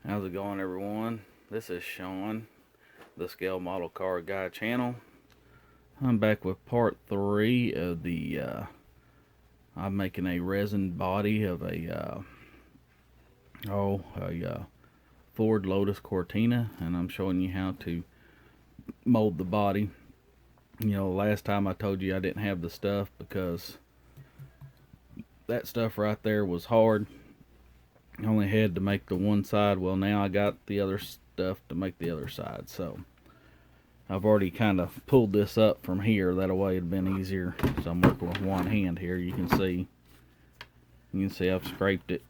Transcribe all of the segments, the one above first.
How's it going, everyone? This is Sean, the Scale Model Car Guy channel. I'm back with part 3 of the I'm making a resin body of a Ford Lotus Cortina, and I'm showing you how to mold the body. You know, last time I told you I didn't have the stuff because that stuff right there was hard. I only had to make the one side. Well, now I got the other stuff to make the other side. So I've already kind of pulled this up from here. That way it'd been easier. So I'm working with one hand here. You can see I've scraped it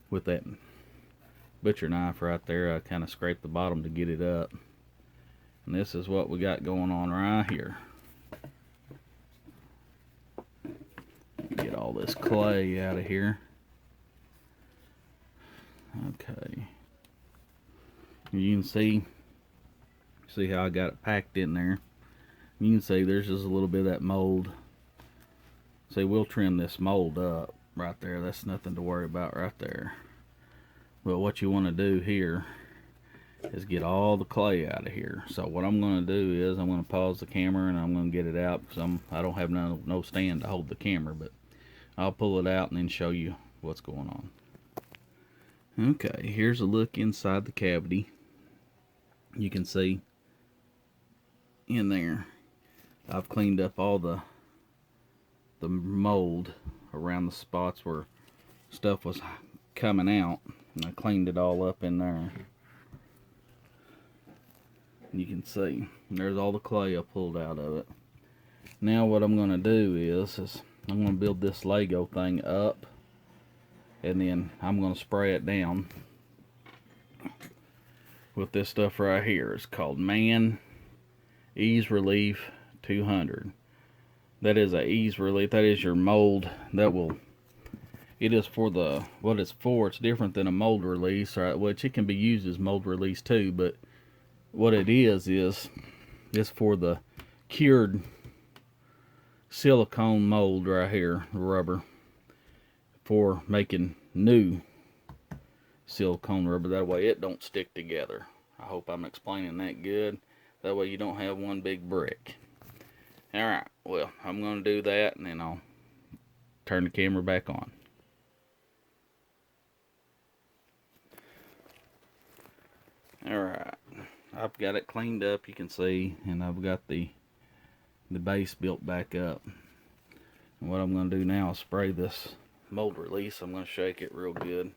with that butcher knife right there. I kind of scraped the bottom to get it up. And this is what we got going on right here. Get all this clay out of here. Okay, you can see how I got it packed in there. You can see there's just a little bit of that mold. See, we'll trim this mold up right there. That's nothing to worry about right there. But what you want to do here is get all the clay out of here. So what I'm going to do is I'm going to pause the camera and I'm going to get it out because I don't have no stand to hold the camera, but I'll pull it out and then show you what's going on. Okay, here's a look inside the cavity. You can see in there I've cleaned up all the mold around the spots where stuff was coming out, and I cleaned it all up in there. You can see there's all the clay I pulled out of it. Now what I'm going to do is I'm going to build this Lego thing up, and then I'm going to spray it down with this stuff right here. It's called Man Ease Relief 200. That is a ease relief. That is your mold. It is for what it's for. It's different than a mold release, right? Which it can be used as mold release too, but what it is it's for the cured silicone mold right here, rubber, for making new silicone rubber. That way it don't stick together. I hope I'm explaining that good. That way you don't have one big brick. Alright, well, I'm going to do that and then I'll turn the camera back on. Alright, I've got it cleaned up, you can see, and I've got the base built back up. And what I'm going to do now is spray this mold release. I'm going to shake it real good.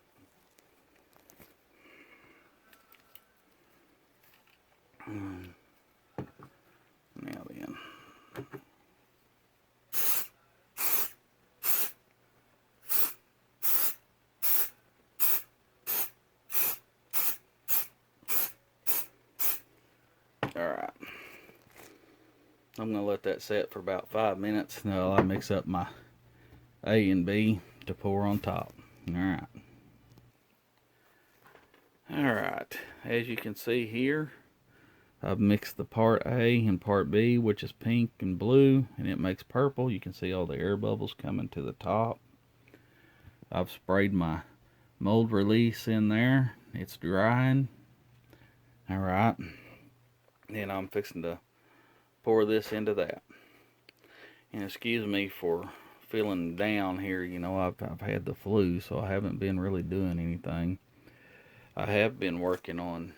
Now then, alright, I'm going to let that set for about 5 minutes. Now I mix up my A and B to pour on top. Alright, as you can see here, I've mixed the part A and part B, which is pink and blue, and it makes purple. You can see all the air bubbles coming to the top. I've sprayed my mold release in there. It's drying. Alright, then I'm fixing to pour this into that. And excuse me for feeling down here. You know, I've had the flu, so I haven't been really doing anything. I have been working on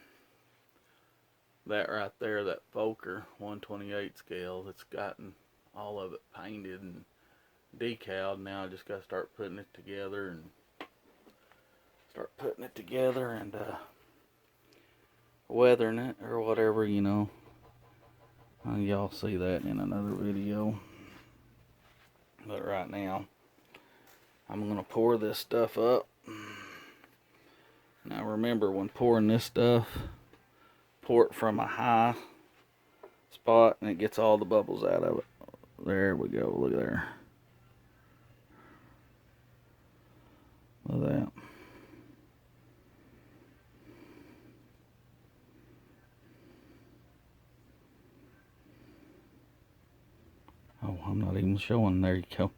that right there, that Fokker 128 scale. It's gotten all of it painted and decaled. Now I just got to start putting it together and weathering it or whatever, you know. Y'all see that in another video. But right now I'm going to pour this stuff up. Now remember, when pouring this stuff, pour it from a high spot and it gets all the bubbles out of it. There we go, look there. Look at that. Oh, I'm not even showing. There you go.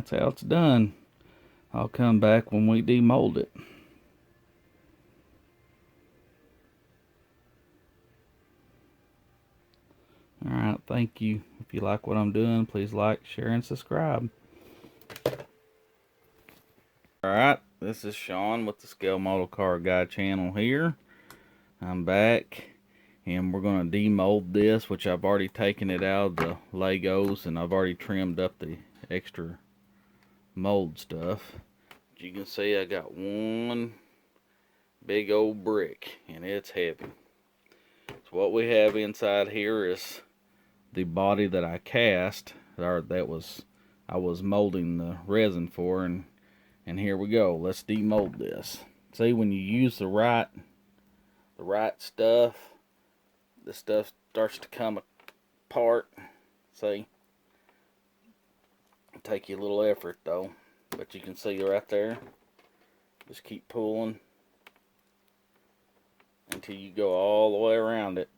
that's how it's done. I'll come back when we demold it. Alright, thank you. If you like what I'm doing, please like, share, and subscribe. Alright, this is Sean with the Scale Model Car Guy channel here. I'm back, and we're going to demold this, which I've already taken it out of the Legos, and I've already trimmed up the extra mold stuff. As you can see, I got one big old brick, and it's heavy. So what we have inside here is the body that I cast, or I was molding the resin for, and here we go. Let's demold this. See, when you use the right stuff, the stuff starts to come apart. See, it'll take you a little effort though, but you can see right there. Just keep pulling until you go all the way around it,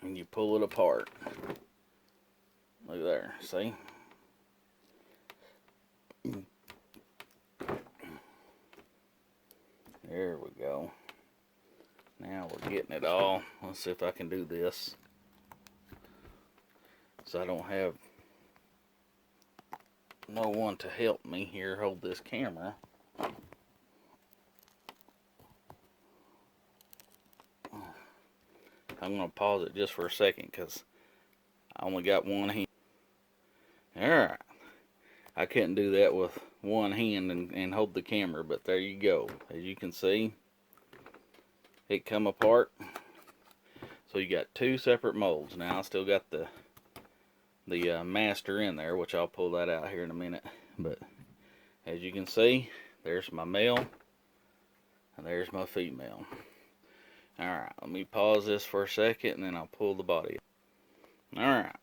and you pull it apart. Look there, see? There we go. Now we're getting it all. Let's see if I can do this, so I don't have no one to help me here hold this camera. I'm going to pause it just for a second because I only got one hand. Alright. I couldn't do that with one hand and hold the camera, but there you go. As you can see, it come apart. So you got two separate molds. Now I still got the master in there, which I'll pull that out here in a minute. But as you can see, there's my male and there's my female. Alright, let me pause this for a second and then I'll pull the body. Alright,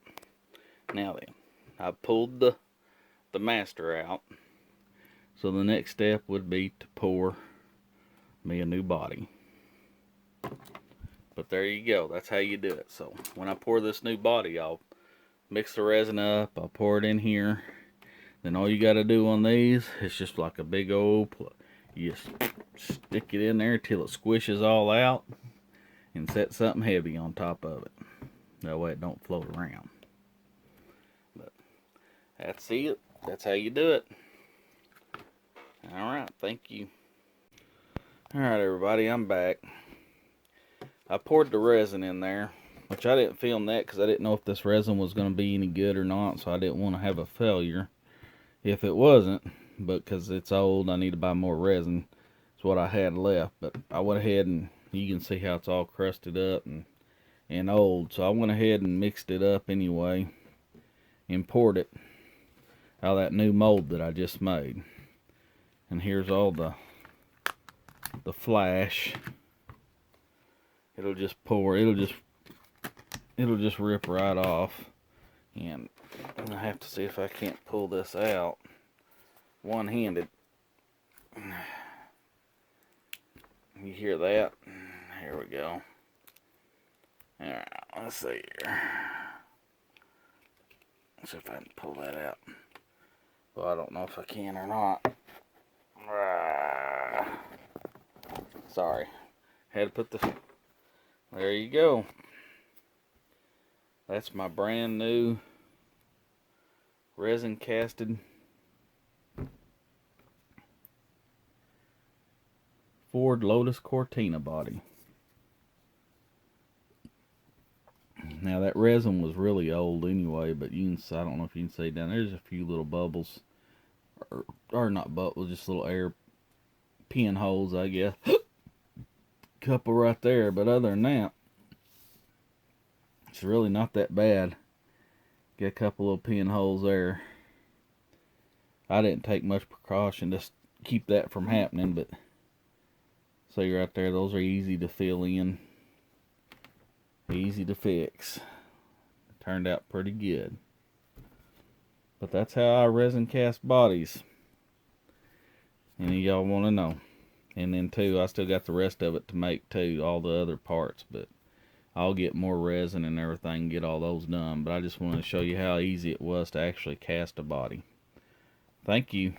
now then, I pulled the master out. So the next step would be to pour me a new body. But there you go, that's how you do it. So when I pour this new body, I'll mix the resin up, I'll pour it in here. Then all you got to do on these is just like a big old plug. You just stick it in there till it squishes all out and set something heavy on top of it. That way it don't float around. But that's it. That's how you do it. Alright, thank you. Alright everybody, I'm back. I poured the resin in there, which I didn't film that because I didn't know if this resin was going to be any good or not, so I didn't want to have a failure if it wasn't. But because it's old, I need to buy more resin. It's what I had left, but I went ahead and you can see how it's all crusted up and old. So I went ahead and mixed it up anyway and poured it out of that new mold that I just made. And here's all the flash. It'll just pour, it'll just rip right off. And I have to see if I can't pull this out one-handed. You hear that? Here we go. Alright, let's see here. Let's see if I can pull that out. Well, I don't know if I can or not. Sorry. Had to put the... There you go. That's my brand new resin casted Ford Lotus Cortina body. Now that resin was really old anyway, but you can, I don't know if you can see down there's a few little bubbles, or not bubbles, just little air pinholes, I guess. Couple right there, but other than that, it's really not that bad. Get a couple little pinholes there. I didn't take much precaution to keep that from happening, but see right there, those are easy to fill in, easy to fix. It turned out pretty good. But that's how I resin cast bodies. Any of y'all want to know? And then too, I still got the rest of it to make too, all the other parts, but I'll get more resin and everything and get all those done. But I just wanted to show you how easy it was to actually cast a body. Thank you.